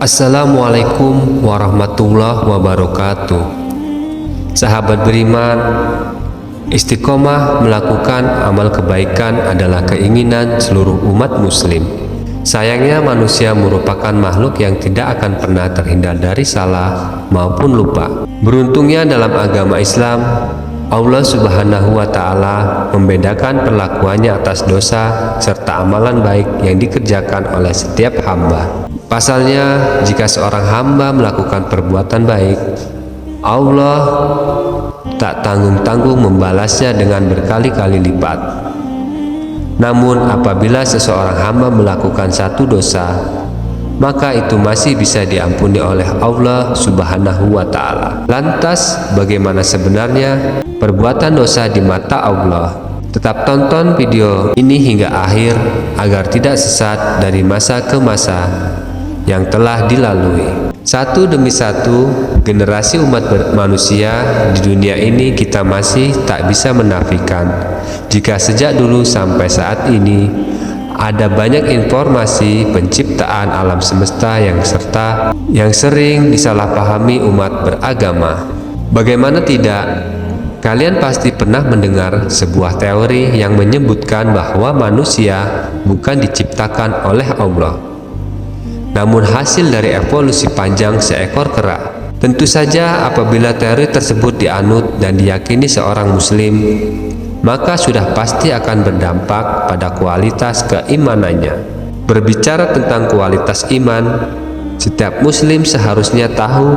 Assalamualaikum warahmatullahi wabarakatuh. Sahabat beriman, istiqomah melakukan amal kebaikan adalah keinginan seluruh umat muslim. Sayangnya manusia merupakan makhluk yang tidak akan pernah terhindar dari salah maupun lupa. Beruntungnya dalam agama Islam, Allah Subhanahu wa Ta'ala membedakan perlakuannya atas dosa serta amalan baik yang dikerjakan oleh setiap hamba. Pasalnya, jika seorang hamba melakukan perbuatan baik, Allah tak tanggung-tanggung membalasnya dengan berkali-kali lipat. Namun apabila seseorang hamba melakukan satu dosa, maka itu masih bisa diampuni oleh Allah Subhanahu wa Ta'ala. Lantas, bagaimana sebenarnya perbuatan dosa di mata Allah? Tetap tonton video ini hingga akhir agar tidak sesat dari masa ke masa yang telah dilalui. Satu demi satu, generasi umat manusia di dunia ini kita masih tak bisa menafikan jika sejak dulu sampai saat ini ada banyak informasi penciptaan alam semesta yang sering disalahpahami umat beragama. Bagaimana tidak? Kalian pasti pernah mendengar sebuah teori yang menyebutkan bahwa manusia bukan diciptakan oleh Allah, namun hasil dari evolusi panjang seekor kera. Tentu saja apabila teori tersebut dianut dan diyakini seorang muslim, maka sudah pasti akan berdampak pada kualitas keimanannya. Berbicara tentang kualitas iman, setiap muslim seharusnya tahu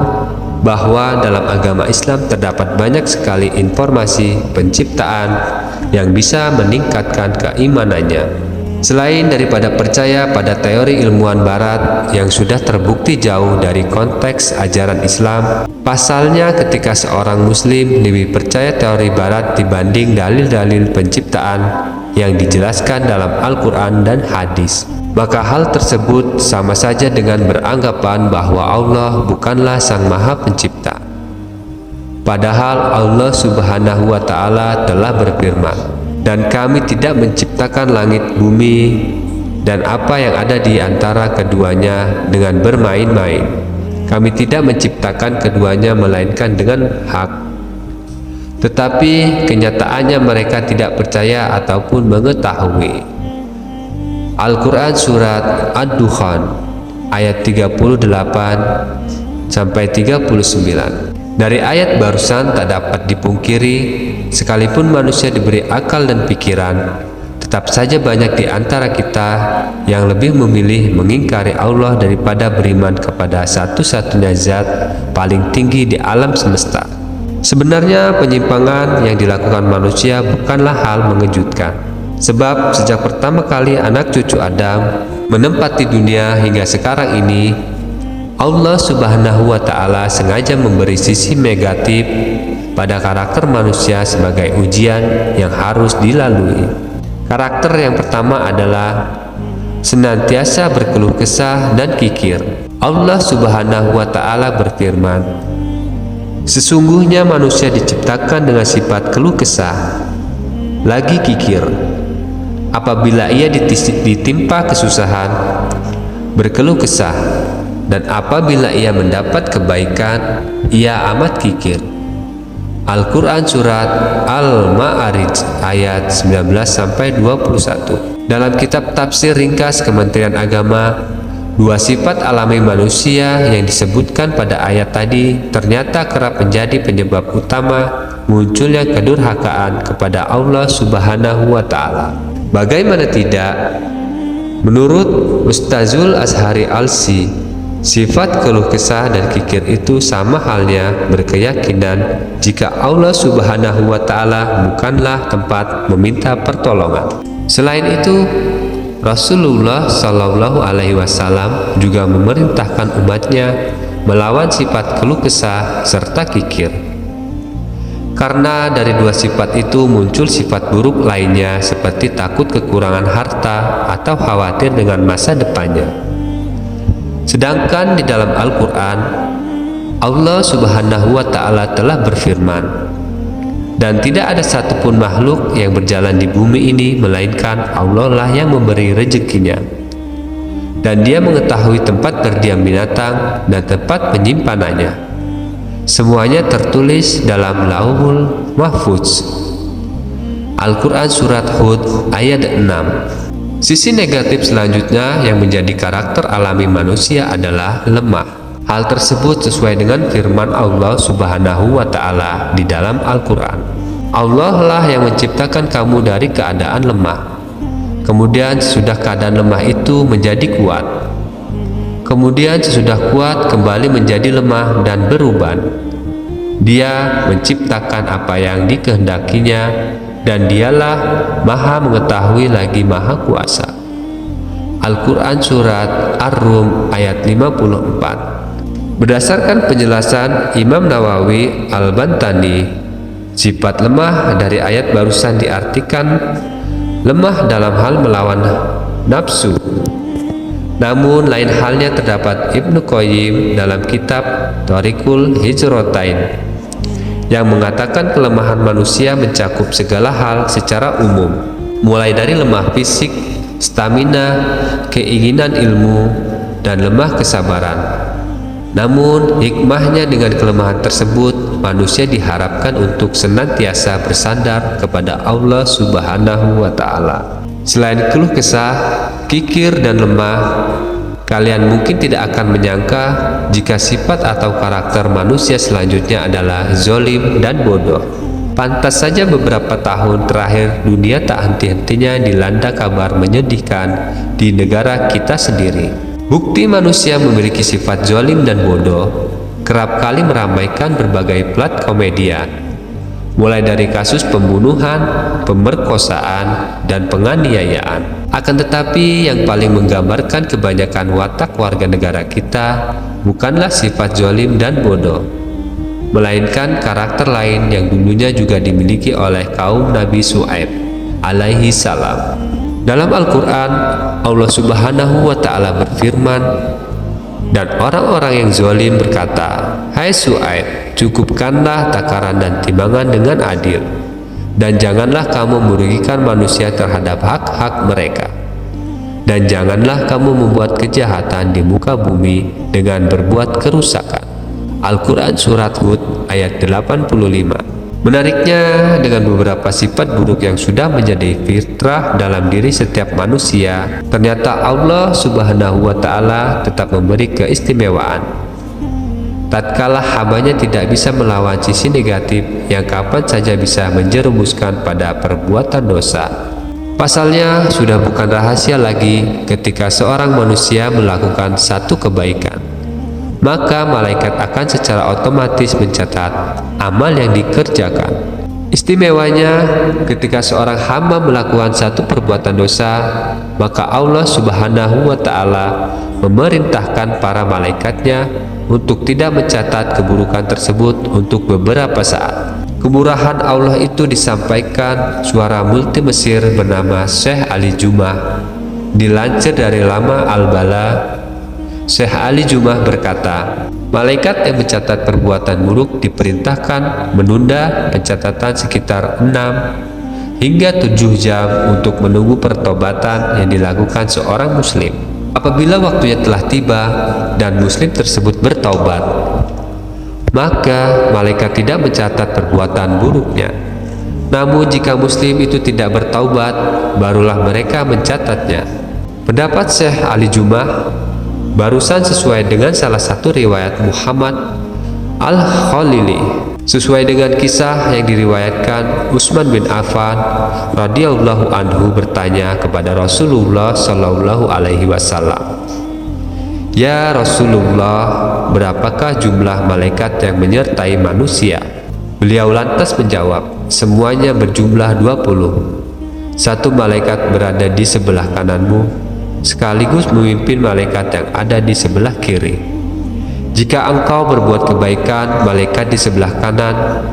bahwa dalam agama Islam terdapat banyak sekali informasi penciptaan yang bisa meningkatkan keimanannya. Selain daripada percaya pada teori ilmuwan barat yang sudah terbukti jauh dari konteks ajaran Islam, pasalnya ketika seorang muslim lebih percaya teori barat dibanding dalil-dalil penciptaan yang dijelaskan dalam Al-Quran dan hadis, maka hal tersebut sama saja dengan beranggapan bahwa Allah bukanlah Sang Maha Pencipta. Padahal Allah Subhanahu wa Ta'ala telah berfirman, "Dan kami tidak menciptakan langit bumi dan apa yang ada di antara keduanya dengan bermain-main. Kami tidak menciptakan keduanya melainkan dengan hak. Tetapi kenyataannya mereka tidak percaya ataupun mengetahui." Al-Quran Surat Ad-Dukhan ayat 38 sampai 39. Dari ayat barusan tak dapat dipungkiri, sekalipun manusia diberi akal dan pikiran, tetap saja banyak di antara kita yang lebih memilih mengingkari Allah daripada beriman kepada satu-satunya zat paling tinggi di alam semesta. Sebenarnya penyimpangan yang dilakukan manusia bukanlah hal mengejutkan, sebab sejak pertama kali anak cucu Adam menempati dunia hingga sekarang ini, Allah Subhanahu wa Ta'ala sengaja memberi sisi negatif pada karakter manusia sebagai ujian yang harus dilalui. Karakter yang pertama adalah senantiasa berkeluh kesah dan kikir. Allah Subhanahu wa Ta'ala berfirman, "Sesungguhnya manusia diciptakan dengan sifat keluh kesah, lagi kikir. Apabila ia ditimpa kesusahan, berkeluh kesah, dan apabila ia mendapat kebaikan, ia amat kikir." Al-Quran Surat Al-Ma'arij ayat 19-21. Dalam kitab tafsir ringkas Kementerian Agama, dua sifat alami manusia yang disebutkan pada ayat tadi ternyata kerap menjadi penyebab utama munculnya kedurhakaan kepada Allah Subhanahu wa Ta'ala. Bagaimana tidak? Menurut Ustazul Azhari Alsi, sifat keluh kesah dan kikir itu sama halnya berkeyakinan jika Allah Subhanahu wa Ta'ala bukanlah tempat meminta pertolongan. Selain itu, Rasulullah Shallallahu Alaihi Wasallam juga memerintahkan umatnya melawan sifat keluh kesah serta kikir, karena dari dua sifat itu muncul sifat buruk lainnya seperti takut kekurangan harta atau khawatir dengan masa depannya. Sedangkan di dalam Al-Quran, Allah Subhanahu wa Ta'ala telah berfirman, "Dan tidak ada satupun makhluk yang berjalan di bumi ini melainkan Allah lah yang memberi rezekinya. dan Dia mengetahui tempat berdiam binatang dan tempat penyimpanannya. Semuanya tertulis dalam Lauhul Mahfuz. Al-Quran Surat Hud ayat 6. Sisi negatif selanjutnya yang menjadi karakter alami manusia adalah lemah. Hal tersebut sesuai dengan firman Allah Subhanahu wa Ta'ala di dalam Al-Quran. Allah lah yang menciptakan kamu dari keadaan lemah. Kemudian sesudah keadaan lemah itu menjadi kuat. Kemudian sesudah kuat kembali menjadi lemah dan beruban. Dia menciptakan apa yang dikehendakinya, dan Dialah Maha Mengetahui lagi Maha Kuasa. Al-Quran Surat Ar-Rum ayat 54. Berdasarkan penjelasan Imam Nawawi Al-Bantani, sifat lemah dari ayat barusan diartikan lemah dalam hal melawan nafsu. Namun lain halnya terdapat Ibnu Qayyim dalam kitab Thariqul Hijratain yang mengatakan kelemahan manusia mencakup segala hal secara umum, mulai dari lemah fisik, stamina, keinginan ilmu, dan lemah kesabaran. Namun hikmahnya dengan kelemahan tersebut, manusia diharapkan untuk senantiasa bersandar kepada Allah Subhanahu wa Ta'ala. Selain keluh kesah, kikir, dan lemah, kalian mungkin tidak akan menyangka jika sifat atau karakter manusia selanjutnya adalah zolim dan bodoh. Pantas saja beberapa tahun terakhir dunia tak henti-hentinya dilanda kabar menyedihkan di negara kita sendiri. Bukti manusia memiliki sifat zalim dan bodoh kerap kali meramaikan berbagai plat komedian, mulai dari kasus pembunuhan, pemerkosaan, dan penganiayaan. Akan tetapi yang paling menggambarkan kebanyakan watak warga negara kita bukanlah sifat zalim dan bodoh, melainkan karakter lain yang dulunya juga dimiliki oleh kaum Nabi Syuaib alaihi salam. Dalam Al-Quran, Allah Subhanahu wa Ta'ala berfirman, dan orang-orang yang zalim berkata, "Hai Syuaib, cukupkanlah takaran dan timbangan dengan adil, dan janganlah kamu merugikan manusia terhadap hak-hak mereka, dan janganlah kamu membuat kejahatan di muka bumi dengan berbuat kerusakan." Al-Quran Surat Hud ayat 85. Menariknya, dengan beberapa sifat buruk yang sudah menjadi fitrah dalam diri setiap manusia, ternyata Allah Subhanahu wa Ta'ala tetap memberi keistimewaan. Tatkala hambanya tidak bisa melawan sisi negatif yang kapan saja bisa menjerumuskan pada perbuatan dosa. Pasalnya sudah bukan rahasia lagi ketika seorang manusia melakukan satu kebaikan, maka malaikat akan secara otomatis mencatat amal yang dikerjakan. Istimewanya, ketika seorang hamba melakukan satu perbuatan dosa, maka Allah Subhanahu wa Ta'ala memerintahkan para malaikatnya untuk tidak mencatat keburukan tersebut untuk beberapa saat. Kemurahan Allah itu disampaikan suara multi Mesir bernama Syekh Ali Jumah. Dilansir dari Lama Al-Bala, Syekh Ali Jumah berkata, malaikat yang mencatat perbuatan buruk diperintahkan menunda pencatatan sekitar 6 hingga 7 jam untuk menunggu pertobatan yang dilakukan seorang muslim. Apabila waktunya telah tiba dan muslim tersebut bertaubat, maka malaikat tidak mencatat perbuatan buruknya. Namun jika muslim itu tidak bertaubat, barulah mereka mencatatnya. Pendapat Syekh Ali Jumah barusan sesuai dengan salah satu riwayat Muhammad Al-Khalili, sesuai dengan kisah yang diriwayatkan Utsman bin Affan radhiyallahu anhu bertanya kepada Rasulullah Shallallahu alaihi wasallam, "Ya Rasulullah, berapakah jumlah malaikat yang menyertai manusia?" Beliau lantas menjawab, "Semuanya berjumlah 20. Satu malaikat berada di sebelah kananmu, sekaligus memimpin malaikat yang ada di sebelah kiri. Jika engkau berbuat kebaikan, malaikat di sebelah kanan,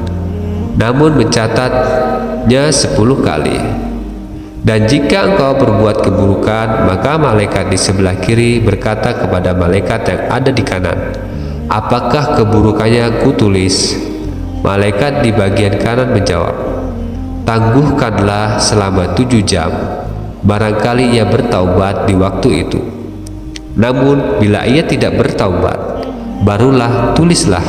namun mencatatnya 10 kali. Dan jika engkau berbuat keburukan, maka malaikat di sebelah kiri berkata kepada malaikat yang ada di kanan, apakah keburukannya kutulis?" Malaikat di bagian kanan menjawab, "Tangguhkanlah selama 7 jam. Barangkali ia bertaubat di waktu itu." Namun bila ia tidak bertaubat, barulah tulislah.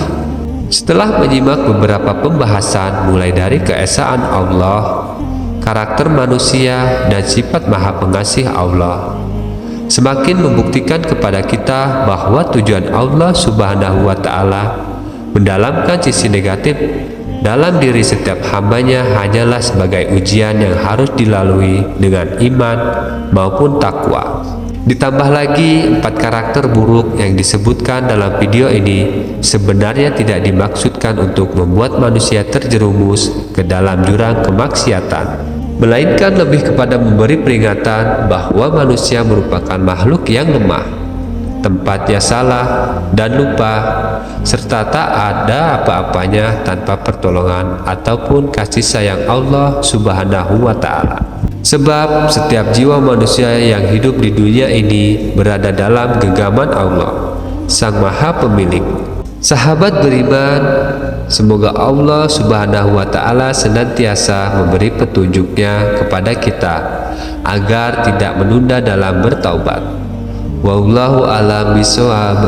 Setelah menyimak beberapa pembahasan mulai dari keesaan Allah, karakter manusia, dan sifat maha pengasih Allah, semakin membuktikan kepada kita bahwa tujuan Allah Subhanahu wa Ta'ala mendalamkan sisi negatif dalam diri setiap hambanya hanyalah sebagai ujian yang harus dilalui dengan iman maupun takwa. Ditambah lagi 4 karakter buruk yang disebutkan dalam video ini sebenarnya tidak dimaksudkan untuk membuat manusia terjerumus ke dalam jurang kemaksiatan, melainkan lebih kepada memberi peringatan bahwa manusia merupakan makhluk yang lemah, tempatnya salah dan lupa, serta tak ada apa-apanya tanpa pertolongan ataupun kasih sayang Allah Subhanahu wa Ta'ala. Sebab setiap jiwa manusia yang hidup di dunia ini berada dalam genggaman Allah, Sang Maha Pemilik. Sahabat beriman, semoga Allah Subhanahu wa Ta'ala senantiasa memberi petunjuknya kepada kita agar tidak menunda dalam bertaubat. Wallahu a'lam bishawab.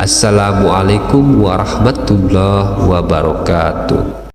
Assalamualaikum warahmatullahi wabarakatuh.